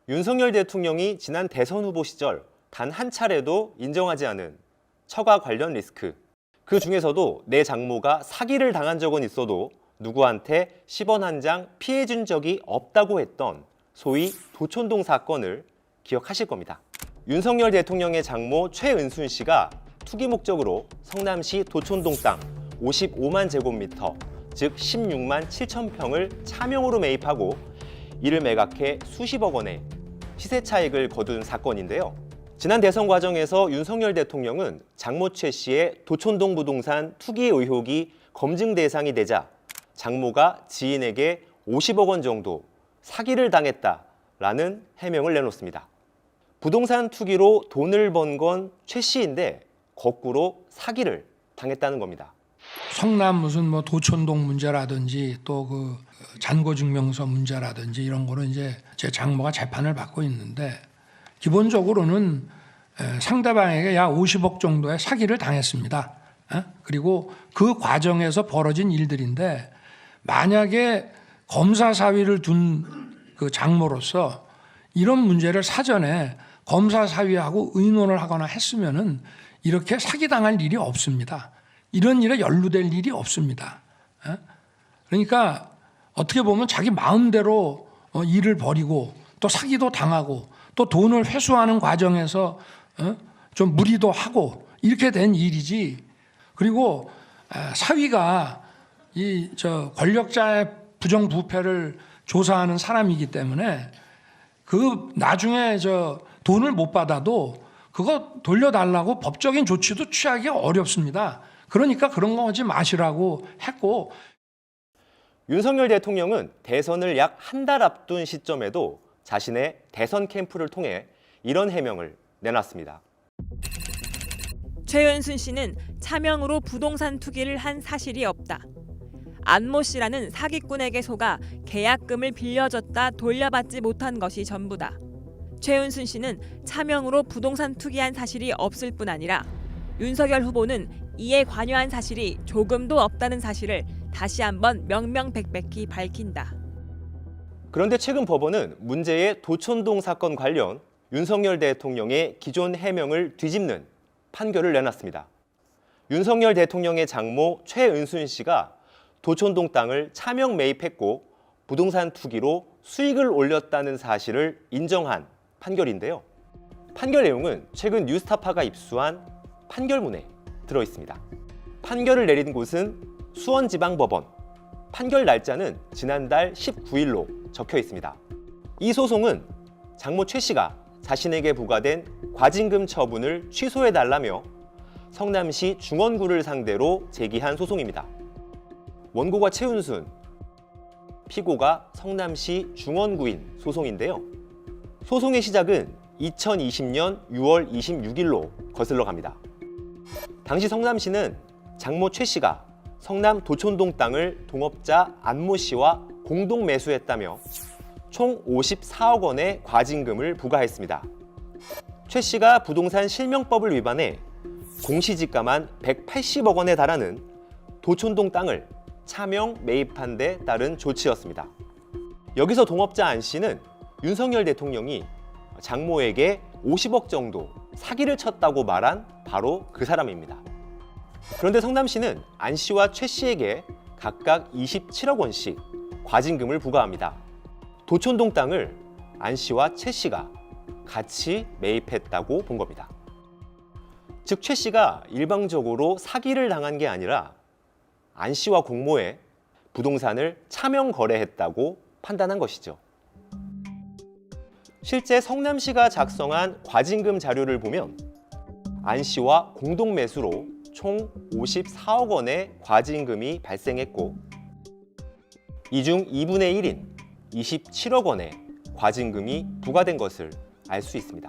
윤석열 대통령이 지난 대선 후보 시절 단 한 차례도 인정하지 않은 처가 관련 리스크. 그 중에서도 내 장모가 사기를 당한 적은 있어도 누구한테 10원 한 장 피해준 적이 없다고 했던 소위 도촌동 사건을 기억하실 겁니다. 윤석열 대통령의 장모 최은순 씨가 투기 목적으로 성남시 도촌동 땅 55만 제곱미터, 즉 16만 7천 평을 차명으로 매입하고 이를 매각해 수십억 원의 시세 차익을 거둔 사건인데요. 지난 대선 과정에서 윤석열 대통령은 장모 최 씨의 도촌동 부동산 투기 의혹이 검증 대상이 되자 장모가 지인에게 50억 원 정도 사기를 당했다라는 해명을 내놓습니다. 부동산 투기로 돈을 번 건 최 씨인데 거꾸로 사기를 당했다는 겁니다. 성남 무슨 뭐 도촌동 문제라든지 또 그 잔고증명서 문제라든지 이런 거는 이제 제 장모가 재판을 받고 있는데 기본적으로는 상대방에게 약 50억 정도의 사기를 당했습니다. 그리고 그 과정에서 벌어진 일들인데 만약에 검사 사위를 둔 그 장모로서 이런 문제를 사전에 검사 사위하고 의논을 하거나 했으면은 이렇게 사기당할 일이 없습니다. 이런 일에 연루될 일이 없습니다. 그러니까 어떻게 보면 자기 마음대로 일을 벌이고 또 사기도 당하고 또 돈을 회수하는 과정에서 좀 무리도 하고 이렇게 된 일이지. 그리고 사위가 이 권력자의 부정부패를 조사하는 사람이기 때문에 그 나중에 돈을 못 받아도 그거 돌려달라고 법적인 조치도 취하기 어렵습니다. 그러니까 그런 거 하지 마시라고 했고. 윤석열 대통령은 대선을 약 한 달 앞둔 시점에도 자신의 대선 캠프를 통해 이런 해명을 내놨습니다. 최은순 씨는 차명으로 부동산 투기를 한 사실이 없다. 안모 씨라는 사기꾼에게 속아 계약금을 빌려줬다 돌려받지 못한 것이 전부다. 최은순 씨는 차명으로 부동산 투기한 사실이 없을 뿐 아니라 윤석열 후보는 이에 관여한 사실이 조금도 없다는 사실을 다시 한번 명명백백히 밝힌다. 그런데 최근 법원은 문제의 도촌동 사건 관련 윤석열 대통령의 기존 해명을 뒤집는 판결을 내놨습니다. 윤석열 대통령의 장모 최은순 씨가 도촌동 땅을 차명 매입했고 부동산 투기로 수익을 올렸다는 사실을 인정한 판결인데요. 판결 내용은 최근 뉴스타파가 입수한 판결문에 들어 있습니다. 판결을 내린 곳은 수원지방법원. 판결 날짜는 지난달 19일로 적혀 있습니다. 이 소송은 장모 최 씨가 자신에게 부과된 과징금 처분을 취소해달라며 성남시 중원구를 상대로 제기한 소송입니다. 원고가 최은순, 피고가 성남시 중원구인 소송인데요. 소송의 시작은 2020년 6월 26일로 거슬러 갑니다. 당시 성남시는 장모 최 씨가 성남 도촌동 땅을 동업자 안모 씨와 공동 매수했다며 총 54억 원의 과징금을 부과했습니다. 최 씨가 부동산 실명법을 위반해 공시지가만 180억 원에 달하는 도촌동 땅을 차명 매입한 데 따른 조치였습니다. 여기서 동업자 안 씨는 윤석열 대통령이 장모에게 50억 정도 사기를 쳤다고 말한 바로 그 사람입니다. 그런데 성남시는 안 씨와 최 씨에게 각각 27억 원씩 과징금을 부과합니다. 도촌동 땅을 안 씨와 최 씨가 같이 매입했다고 본 겁니다. 즉 최 씨가 일방적으로 사기를 당한 게 아니라 안 씨와 공모해 부동산을 차명 거래했다고 판단한 것이죠. 실제 성남시가 작성한 과징금 자료를 보면 안 씨와 공동 매수로 총 54억 원의 과징금이 발생했고 이 중 2분의 1인 27억 원의 과징금이 부과된 것을 알 수 있습니다.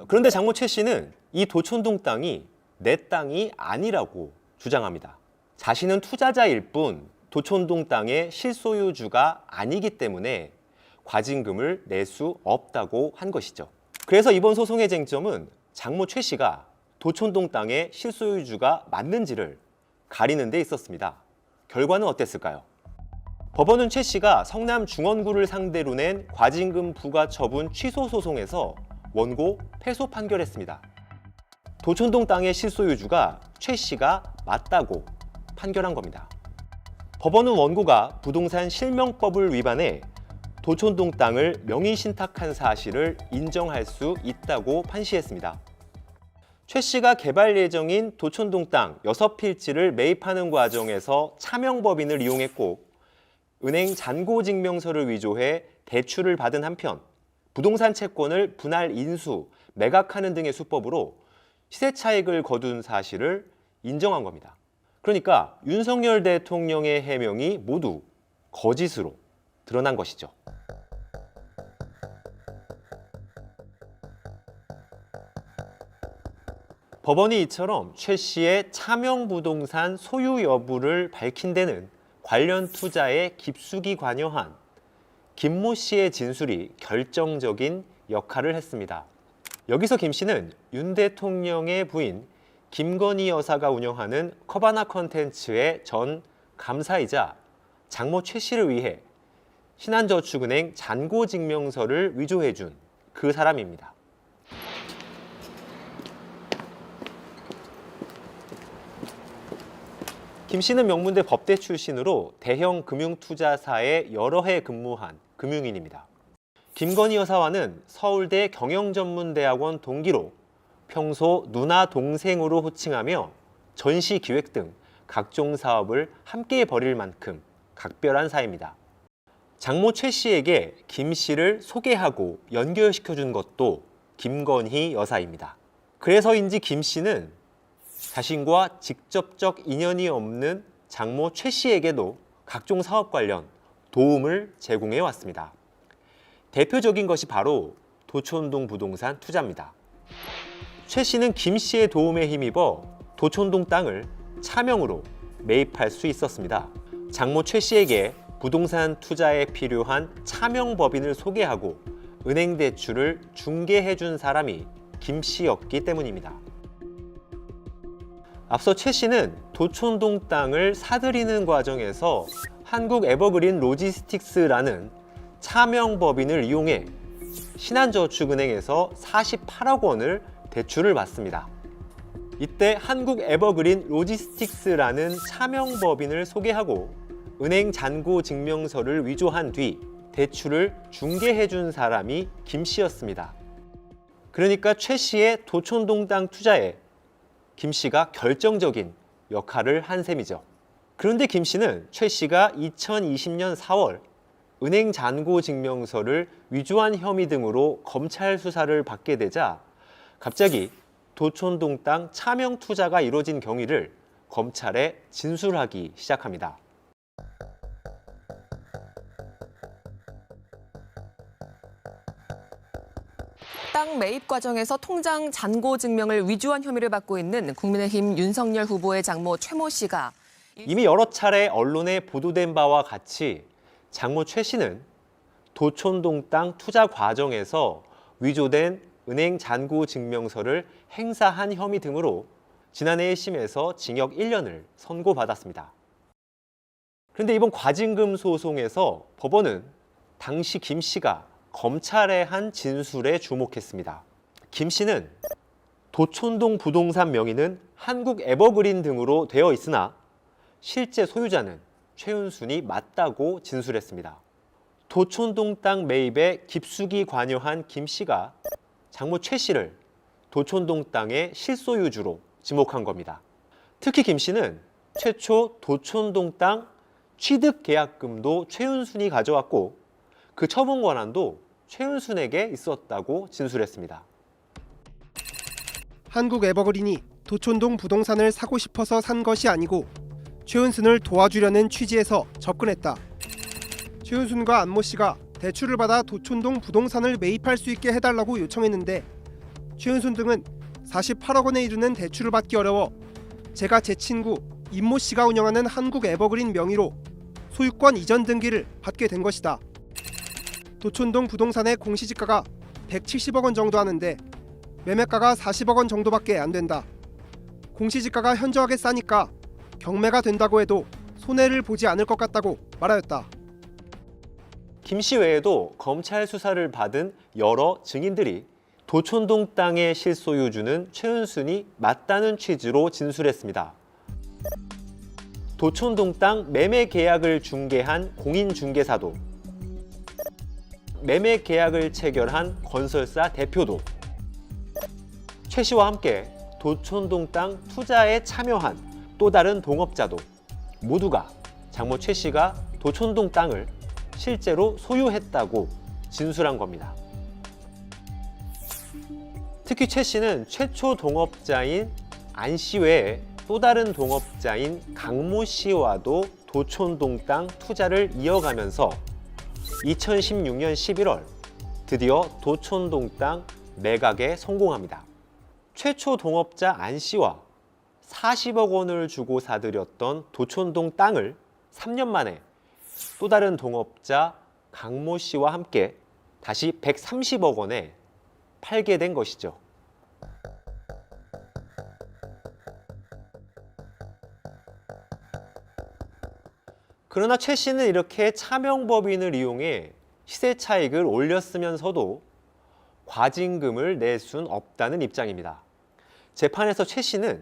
그런데 장모 최 씨는 이 도촌동 땅이 내 땅이 아니라고 주장합니다. 자신은 투자자일 뿐 도촌동 땅의 실소유주가 아니기 때문에 과징금을 낼 수 없다고 한 것이죠. 그래서 이번 소송의 쟁점은 장모 최 씨가 도촌동 땅의 실소유주가 맞는지를 가리는 데 있었습니다. 결과는 어땠을까요? 법원은 최 씨가 성남 중원구를 상대로 낸 과징금 부과 처분 취소 소송에서 원고 패소 판결했습니다. 도촌동 땅의 실소유주가 최 씨가 맞다고 판결한 겁니다. 법원은 원고가 부동산 실명법을 위반해 도촌동 땅을 명의신탁한 사실을 인정할 수 있다고 판시했습니다. 최 씨가 개발 예정인 도촌동 땅 6필지를 매입하는 과정에서 차명법인을 이용했고 은행 잔고증명서를 위조해 대출을 받은 한편 부동산 채권을 분할 인수, 매각하는 등의 수법으로 시세 차익을 거둔 사실을 인정한 겁니다. 그러니까 윤석열 대통령의 해명이 모두 거짓으로 드러난 것이죠. 법원이 이처럼 최 씨의 차명 부동산 소유 여부를 밝힌 데는 관련 투자에 깊숙이 관여한 김모 씨의 진술이 결정적인 역할을 했습니다. 여기서 김 씨는 윤 대통령의 부인 김건희 여사가 운영하는 커바나 컨텐츠의 전 감사이자 장모 최 씨를 위해 신한저축은행 잔고증명서를 위조해준 그 사람입니다. 김 씨는 명문대 법대 출신으로 대형 금융투자사에 여러 해 근무한 금융인입니다. 김건희 여사와는 서울대 경영전문대학원 동기로 평소 누나 동생으로 호칭하며 전시 기획 등 각종 사업을 함께 벌일 만큼 각별한 사이입니다. 장모 최 씨에게 김 씨를 소개하고 연결시켜준 것도 김건희 여사입니다. 그래서인지 김 씨는 자신과 직접적 인연이 없는 장모 최 씨에게도 각종 사업 관련 도움을 제공해 왔습니다. 대표적인 것이 바로 도촌동 부동산 투자입니다. 최 씨는 김 씨의 도움에 힘입어 도촌동 땅을 차명으로 매입할 수 있었습니다. 장모 최 씨에게 부동산 투자에 필요한 차명법인을 소개하고 은행 대출을 중개해 준 사람이 김 씨였기 때문입니다. 앞서 최 씨는 도촌동 땅을 사들이는 과정에서 한국 에버그린 로지스틱스라는 차명법인을 이용해 신한저축은행에서 48억 원을 대출을 받습니다. 이때 한국 에버그린 로지스틱스라는 차명법인을 소개하고 은행 잔고 증명서를 위조한 뒤 대출을 중개해 준 사람이 김 씨였습니다. 그러니까 최 씨의 도촌동 땅 투자에 김 씨가 결정적인 역할을 한 셈이죠. 그런데 김 씨는 최 씨가 2020년 4월 은행 잔고 증명서를 위조한 혐의 등으로 검찰 수사를 받게 되자 갑자기 도촌동 땅 차명 투자가 이루어진 경위를 검찰에 진술하기 시작합니다. 땅 매입 과정에서 통장 잔고 증명을 위조한 혐의를 받고 있는 국민의힘 윤석열 후보의 장모 최모 씨가 이미 여러 차례 언론에 보도된 바와 같이 장모 최 씨는 도촌동 땅 투자 과정에서 위조된 은행 잔고 증명서를 행사한 혐의 등으로 지난해 1심에서 징역 1년을 선고받았습니다. 그런데 이번 과징금 소송에서 법원은 당시 김 씨가 검찰에 한 진술에 주목했습니다. 김 씨는 도촌동 부동산 명의는 한국 에버그린 등으로 되어 있으나 실제 소유자는 최은순이 맞다고 진술했습니다. 도촌동 땅 매입에 깊숙이 관여한 김 씨가 장모 최 씨를 도촌동 땅의 실소유주로 지목한 겁니다. 특히 김 씨는 최초 도촌동 땅 취득 계약금도 최은순이 가져왔고 그 처분 권한도 최은순에게 있었다고 진술했습니다. 한국 에버그린이 도촌동 부동산을 사고 싶어서 산 것이 아니고 최은순을 도와주려는 취지에서 접근했다. 최은순과 안모 씨가 대출을 받아 도촌동 부동산을 매입할 수 있게 해달라고 요청했는데 최은순 등은 48억 원에 이르는 대출을 받기 어려워 제가 제 친구 임모 씨가 운영하는 한국 에버그린 명의로 소유권 이전 등기를 받게 된 것이다. 도촌동 부동산의 공시지가가 170억 원 정도 하는데 매매가가 40억 원 정도밖에 안 된다. 공시지가가 현저하게 싸니까 경매가 된다고 해도 손해를 보지 않을 것 같다고 말하였다. 김 씨 외에도 검찰 수사를 받은 여러 증인들이 도촌동 땅의 실소유주는 최은순이 맞다는 취지로 진술했습니다. 도촌동 땅 매매 계약을 중개한 공인중개사도, 매매 계약을 체결한 건설사 대표도, 최 씨와 함께 도촌동 땅 투자에 참여한 또 다른 동업자도 모두가 장모 최 씨가 도촌동 땅을 실제로 소유했다고 진술한 겁니다. 특히 최 씨는 최초 동업자인 안 씨 외에 또 다른 동업자인 강모 씨와도 도촌동 땅 투자를 이어가면서 2016년 11월 드디어 도촌동 땅 매각에 성공합니다. 최초 동업자 안 씨와 40억 원을 주고 사들였던 도촌동 땅을 3년 만에 또 다른 동업자 강모 씨와 함께 다시 130억 원에 팔게 된 것이죠. 그러나 최 씨는 이렇게 차명법인을 이용해 시세 차익을 올렸으면서도 과징금을 낼 순 없다는 입장입니다. 재판에서 최 씨는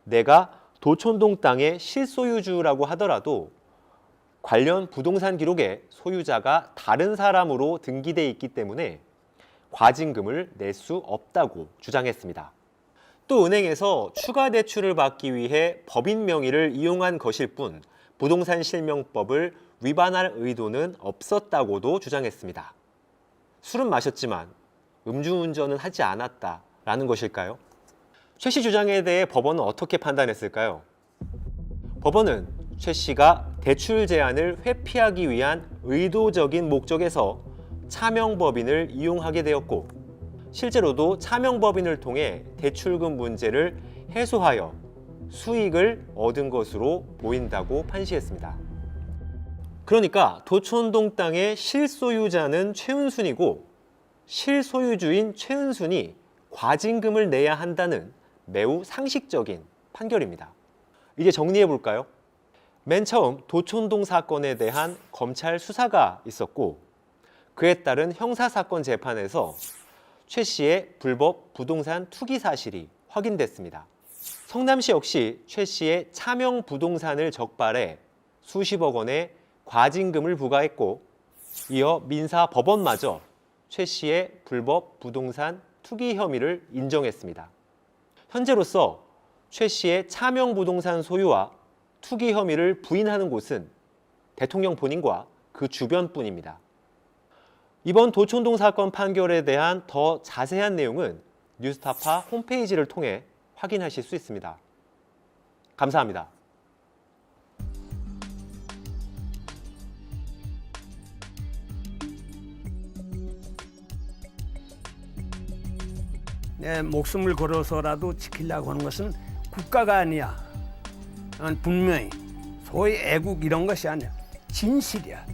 내가 도촌동 땅의 실소유주라고 하더라도 관련 부동산 기록에 소유자가 다른 사람으로 등기돼 있기 때문에 과징금을 낼 수 없다고 주장했습니다. 또 은행에서 추가 대출을 받기 위해 법인 명의를 이용한 것일 뿐 부동산 실명법을 위반할 의도는 없었다고도 주장했습니다. 술은 마셨지만 음주운전은 하지 않았다라는 것일까요? 최 씨 주장에 대해 법원은 어떻게 판단했을까요? 법원은 최 씨가 대출 제한을 회피하기 위한 의도적인 목적에서 차명법인을 이용하게 되었고 실제로도 차명법인을 통해 대출금 문제를 해소하여 수익을 얻은 것으로 보인다고 판시했습니다. 그러니까 도촌동 땅의 실소유자는 최은순이고 실소유주인 최은순이 과징금을 내야 한다는 매우 상식적인 판결입니다. 이제 정리해 볼까요? 맨 처음 도촌동 사건에 대한 검찰 수사가 있었고 그에 따른 형사사건 재판에서 최 씨의 불법 부동산 투기 사실이 확인됐습니다. 성남시 역시 최 씨의 차명 부동산을 적발해 수십억 원의 과징금을 부과했고 이어 민사법원마저 최 씨의 불법 부동산 투기 혐의를 인정했습니다. 현재로서 최 씨의 차명 부동산 소유와 투기 혐의를 부인하는 곳은 대통령 본인과 그 주변뿐입니다. 이번 도촌동 사건 판결에 대한 더 자세한 내용은 뉴스타파 홈페이지를 통해 확인하실 수 있습니다. 감사합니다. 내 목숨을 걸어서라도 지키려고 하는 것은 국가가 아니야. 난 분명히 소위 애국 이런 것이 아니야. 진실이야.